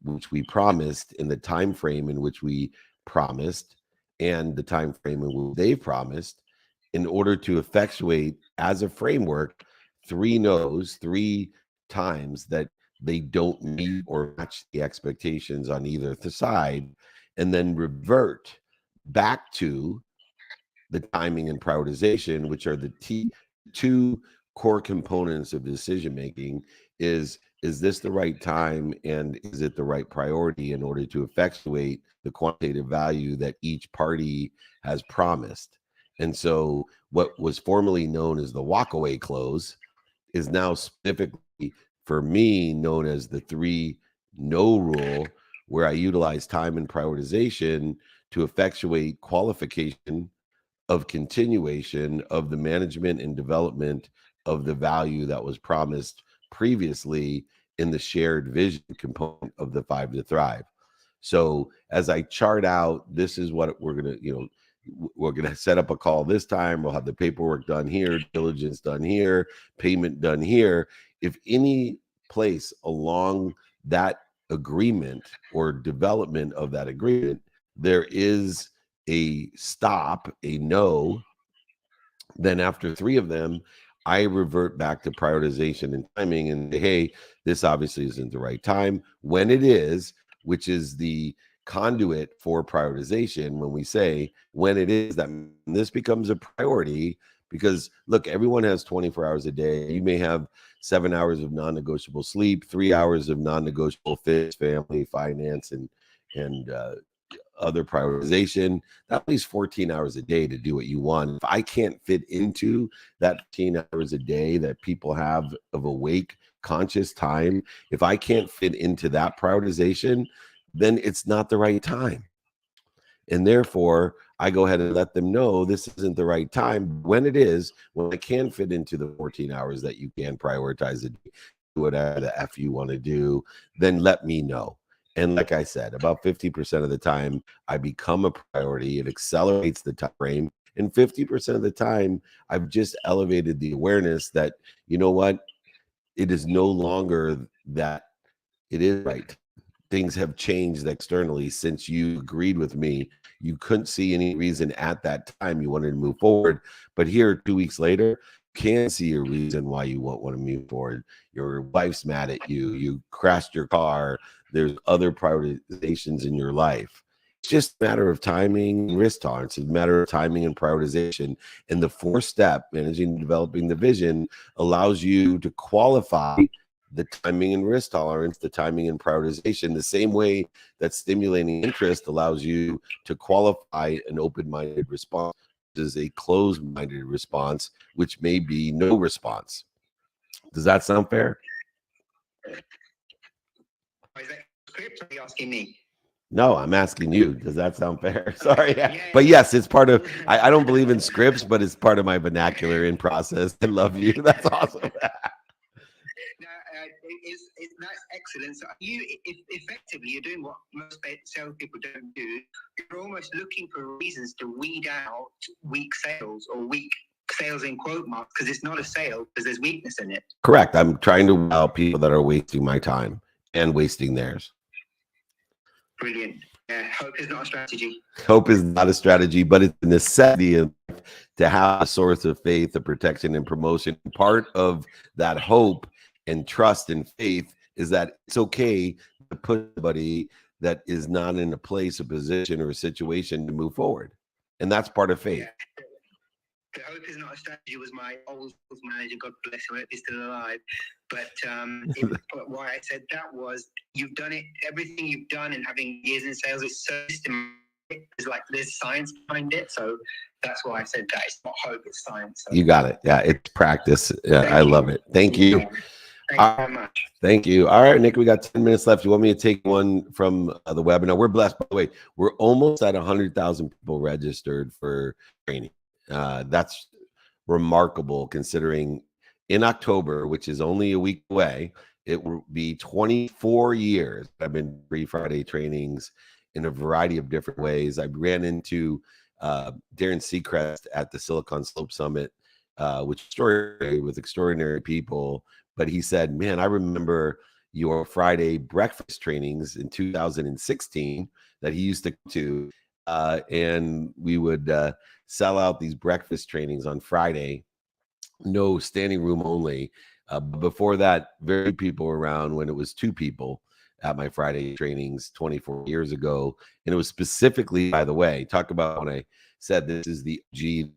which we promised in the time frame in which we promised and the time frame in which they promised in order to effectuate as a framework 3 no's 3 times that they don't meet or match the expectations on either side, and then revert back to the timing and prioritization, which are the 2 core components of decision making. Is this the right time, and is it the right priority in order to effectuate the quantitative value that each party has promised? And so what was formerly known as the walkaway close is now specifically for me known as the 3-no rule, where I utilize time and prioritization to effectuate qualification of continuation of the management and development of the value that was promised previously in the shared vision component of the 5 to Thrive. So as I chart out, this is what we're going to, we're going to set up a call this time. We'll have the paperwork done here, diligence done here, payment done here. If any place along that agreement or development of that agreement, there is a stop, a no, then after 3 of them, I revert back to prioritization and timing and say, hey, this obviously isn't the right time. When it is, which is the conduit for prioritization, when we say when it is, that this becomes a priority, because look, everyone has 24 hours a day. You may have 7 hours of non-negotiable sleep, 3 hours of non-negotiable fitness, family, finance, and other prioritization. That leaves 14 hours a day to do what you want. If I can't fit into that 15 hours a day that people have of awake, conscious time, if I can't fit into that prioritization, then it's not the right time. And therefore, I go ahead and let them know this isn't the right time. When it is, when I can fit into the 14 hours that you can prioritize it, whatever the F you want to do, then let me know. And like I said, about 50% of the time, I become a priority. It accelerates the time frame. And 50% of the time, I've just elevated the awareness that, you know what, it is no longer that it is right. Things have changed externally since you agreed with me. You couldn't see any reason at that time you wanted to move forward. But here, 2 weeks later, can see a reason why you won't want to move forward. Your wife's mad at you. You crashed your car. There's other prioritizations in your life. It's just a matter of timing and risk tolerance. It's a matter of timing and prioritization. And the 4-step managing and developing the vision allows you to qualify the timing and risk tolerance, the timing and prioritization, the same way that stimulating interest allows you to qualify an open-minded response is a closed-minded response, which may be no response. Does that sound fair? Is that script or are you asking me? No, I'm asking you. Does that sound fair? Sorry. But yes, it's part of, I don't believe in scripts, but it's part of my vernacular in process. I love you. That's awesome. That's excellent. So effectively, you're doing what most salespeople don't do. You're almost looking for reasons to weed out weak sales or weak sales in quote marks, because it's not a sale because there's weakness in it. Correct. I'm trying to wow people that are wasting my time and wasting theirs. Brilliant. Yeah, hope is not a strategy. Hope is not a strategy, but it's a necessity to have a source of faith, of protection, and promotion. Part of that hope and trust and faith is that it's okay to put somebody that is not in a place, a position, or a situation to move forward. And that's part of faith. Yeah. The hope is not a strategy was my old sales manager, God bless him, I hope he's still alive. But why I said that was, you've done it, everything you've done and having years in sales is so systematic. It's like there's science behind it. So that's why I said that. It's not hope, it's science. So. You got it. Yeah, it's practice. Yeah, I love it. Thank you. Thank you very much. Thank you. All right, Nick, we got 10 minutes left. You want me to take one from the webinar? We're blessed, by the way. We're almost at 100,000 people registered for training. That's remarkable considering in October, which is only a week away, it will be 24 years. I've been free Friday trainings in a variety of different ways. I ran into Darren Seacrest at the Silicon Slope Summit, which is with extraordinary people. But he said, man, I remember your Friday breakfast trainings in 2016 that he used to come to. And we would sell out these breakfast trainings on Friday, no standing room only. Before that, very people around when it was 2 people at my Friday trainings 24 years ago. And it was specifically, by the way, talk about when I said this is the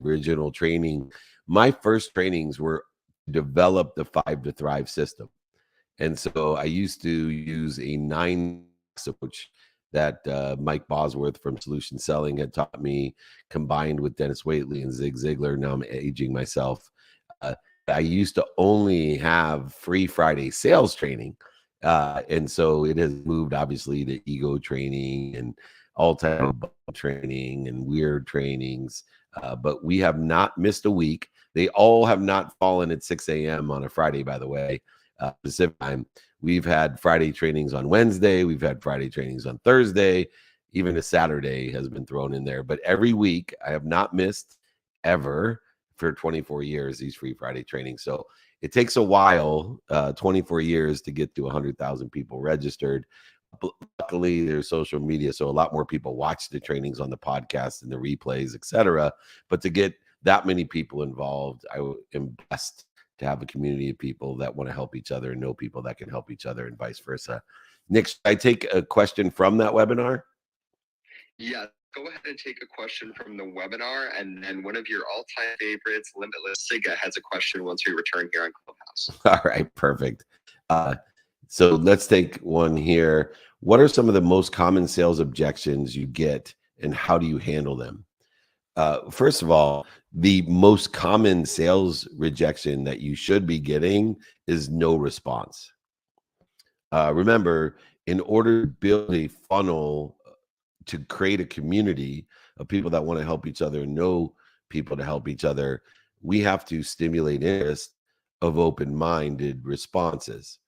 original training. My first trainings were develop the 5 to Thrive system. And so I used to use a 9 approach that Mike Bosworth from Solution Selling had taught me, combined with Dennis Waitley and Zig Ziglar. Now I'm aging myself. I used to only have free Friday sales training. And so it has moved obviously to ego training and all type of training and weird trainings. But we have not missed a week. They all have not fallen at 6 a.m. on a Friday, by the way, Pacific time. We've had Friday trainings on Wednesday. We've had Friday trainings on Thursday. Even a Saturday has been thrown in there. But every week, I have not missed ever for 24 years, these free Friday trainings. So it takes a while, 24 years, to get to 100,000 people registered. But luckily, there's social media, so a lot more people watch the trainings on the podcast and the replays, etc. But to get that many people involved, I am blessed to have a community of people that want to help each other and know people that can help each other and vice versa. Nick, should I take a question from that webinar? Yeah, go ahead and take a question from the webinar, and then one of your all-time favorites, Limitless Siga, has a question once we return here on Clubhouse. All right, perfect. So let's take one here. What are some of the most common sales objections you get, and how do you handle them? First of all, the most common sales rejection that you should be getting is no response. Remember, in order to build a funnel to create a community of people that want to help each other, know people to help each other, we have to stimulate interest of open-minded responses.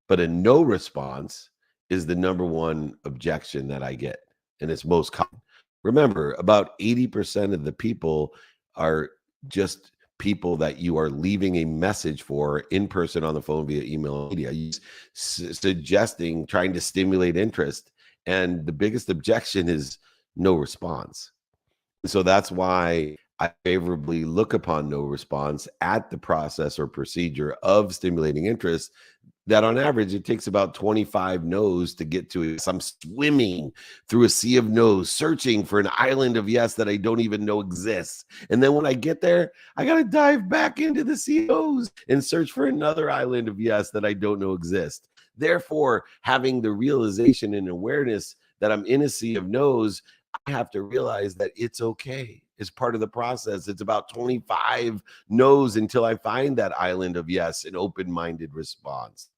But a no response is the number one objection that I get, and it's most common. Remember, about 80% of the people are just people that you are leaving a message for in person, on the phone, via email, media, suggesting, trying to stimulate interest. And the biggest objection is no response. So that's why I favorably look upon no response at the process or procedure of stimulating interest, that on average it takes about 25 no's to get to it. So I'm swimming through a sea of no's, searching for an island of yes that I don't even know exists. And then when I get there, I got to dive back into the sea of no's and search for another island of yes that I don't know exists. Therefore, having the realization and awareness that I'm in a sea of no's, I have to realize that it's okay. It's part of the process. It's about 25 no's until I find that island of yes, an open-minded response.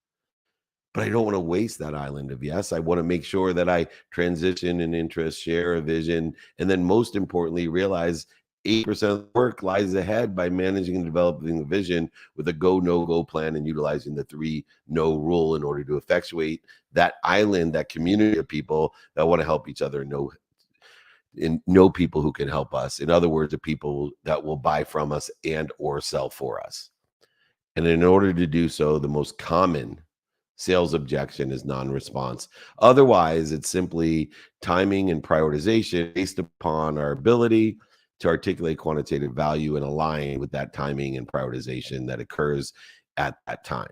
But I don't want to waste that island of yes. I want to make sure that I transition an interest, share a vision, and then most importantly, realize 8% of the work lies ahead by managing and developing the vision with a go, no-go plan and utilizing the 3-no rule in order to effectuate that island, that community of people that want to help each other know people who can help us. In other words, the people that will buy from us and or sell for us. And in order to do so, the most common sales objection is non-response. Otherwise, it's simply timing and prioritization based upon our ability to articulate quantitative value and align with that timing and prioritization that occurs at that time.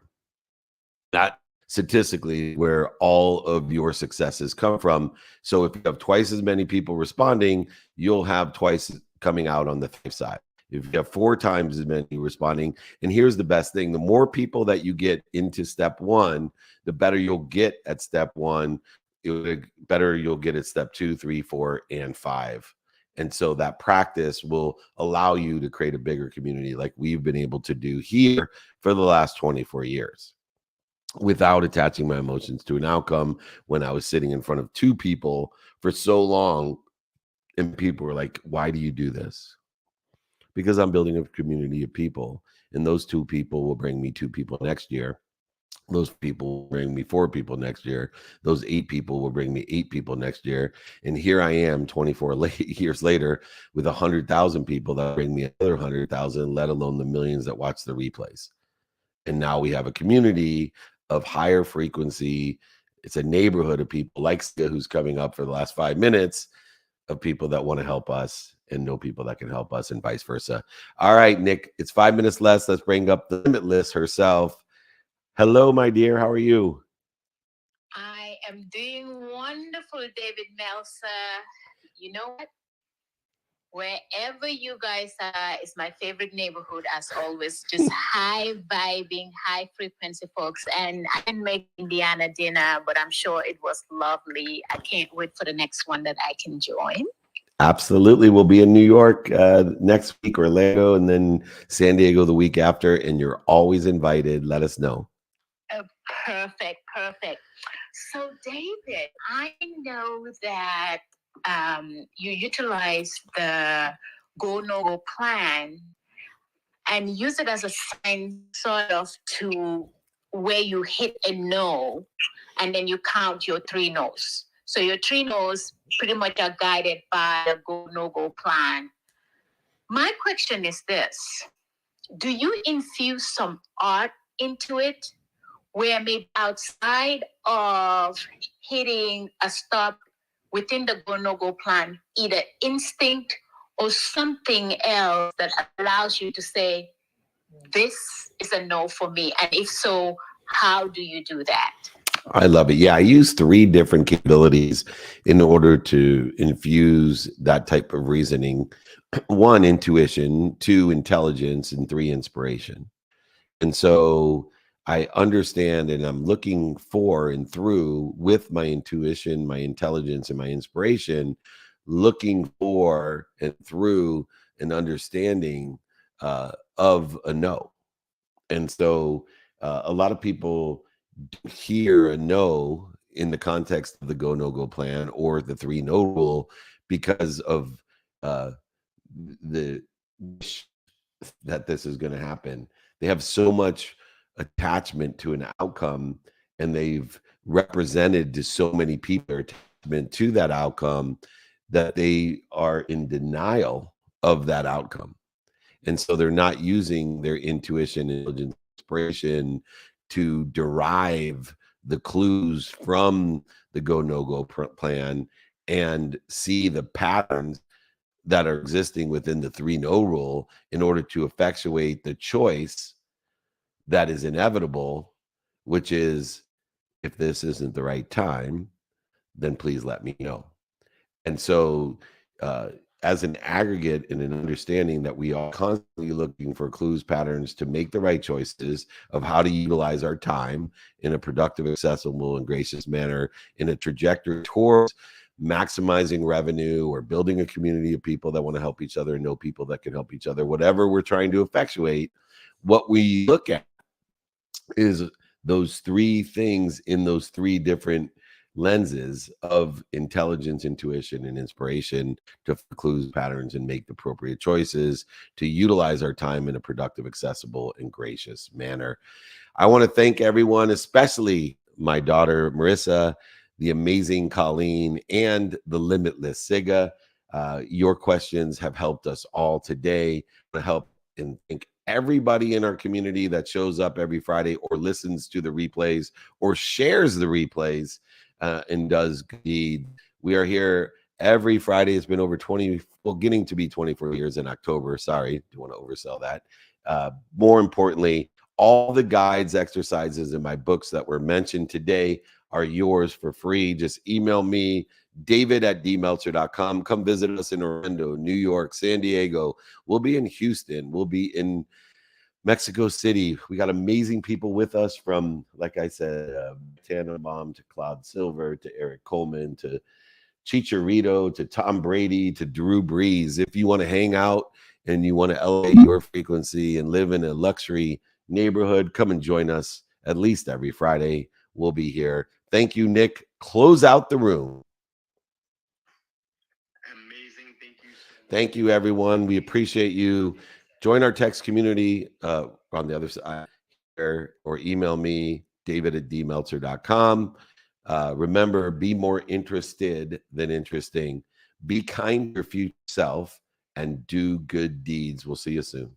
That statistically where all of your successes come from. So if you have twice as many people responding, you'll have twice coming out on the thrive side. If you have 4 times as many responding, and here's the best thing, the more people that you get into step 1, the better you'll get at step 1, the better you'll get at step 2, 3, 4, and 5. And so that practice will allow you to create a bigger community like we've been able to do here for the last 24 years. Without attaching my emotions to an outcome, when I was sitting in front of 2 people for so long, and people were like, why do you do this? Because I'm building a community of people, and those 2 people will bring me 2 people next year. Those people will bring me 4 people next year. Those 8 people will bring me 8 people next year. And here I am 24 years later with 100,000 people that bring me another 100,000, let alone the millions that watch the replays. And now we have a community of higher frequency. It's a neighborhood of people like Sia, who's coming up for the last 5 minutes, of people that want to help us and know people that can help us, and vice versa. All right, Nick, it's 5 minutes less. Let's bring up the Limitless herself. Hello, my dear. How are you? I am doing wonderful, David Meltzer. You know what? Wherever you guys are is my favorite neighborhood, as always. Just high vibing, high frequency folks. And I didn't make Indiana dinner, but I'm sure it was lovely. I can't wait for the next one that I can join. Absolutely. We'll be in New York next week, Orlando, and then San Diego the week after. And you're always invited. Let us know. Oh, perfect. So, David, I know that you utilize the go no go plan and use it as a sign sort of to where you hit a no and then you count your 3 no's. So your 3 no's pretty much are guided by the go no go plan. My question is this: do you infuse some art into it, where maybe outside of hitting a stop within the go no go plan, either instinct or something else that allows you to say, this is a no for me? And if so, how do you do that? I love it. Yeah, I use 3 different capabilities in order to infuse that type of reasoning. 1, intuition; 2, intelligence; and 3, inspiration. And so I understand, and I'm looking for and through with my intuition, my intelligence, and my inspiration, looking for and through an understanding of a no. And so a lot of people hear a no in the context of the go no go plan or the 3 no rule because of the that this is going to happen. They have so much attachment to an outcome, and they've represented to so many people their attachment to that outcome that they are in denial of that outcome. And so they're not using their intuition and inspiration to derive the clues from the go no go plan and see the patterns that are existing within the 3-no rule in order to effectuate the choice that is inevitable, which is, if this isn't the right time, then please let me know. And so, as an aggregate and an understanding that we are constantly looking for clues, patterns to make the right choices of how to utilize our time in a productive, accessible, and gracious manner in a trajectory towards maximizing revenue or building a community of people that want to help each other and know people that can help each other, whatever we're trying to effectuate, what we look at is those 3 things in those 3 different lenses of intelligence, intuition, and inspiration to clues, patterns, and make the appropriate choices to utilize our time in a productive, accessible, and gracious manner. I want to thank everyone, especially my daughter, Marissa, the amazing Colleen, and the limitless Siga. Your questions have helped us all today. To help and thank everybody in our community that shows up every Friday or listens to the replays or shares the replays and does good. We are here every Friday. It's been over 20, well, getting to be 24 years in October. Sorry, don't want to oversell that. More importantly, all the guides, exercises, and my books that were mentioned today are yours for free. Just email me, david@dmeltzer.com. Come visit us in Orlando, New York, San Diego. We'll be in Houston. We'll be in Mexico City. We got amazing people with us from, like I said, Tannenbaum to Claude Silver to Eric Coleman to Chicharito to Tom Brady to Drew Brees. If you want to hang out and you want to elevate your frequency and live in a luxury neighborhood, come and join us at least every Friday. We'll be here. Thank you, Nick. Close out the room. Amazing. Thank you. Thank you, everyone. We appreciate you. Join our text community on the other side or email me, david@dmeltzer.com. Remember, be more interested than interesting. Be kind to your future self and do good deeds. We'll see you soon.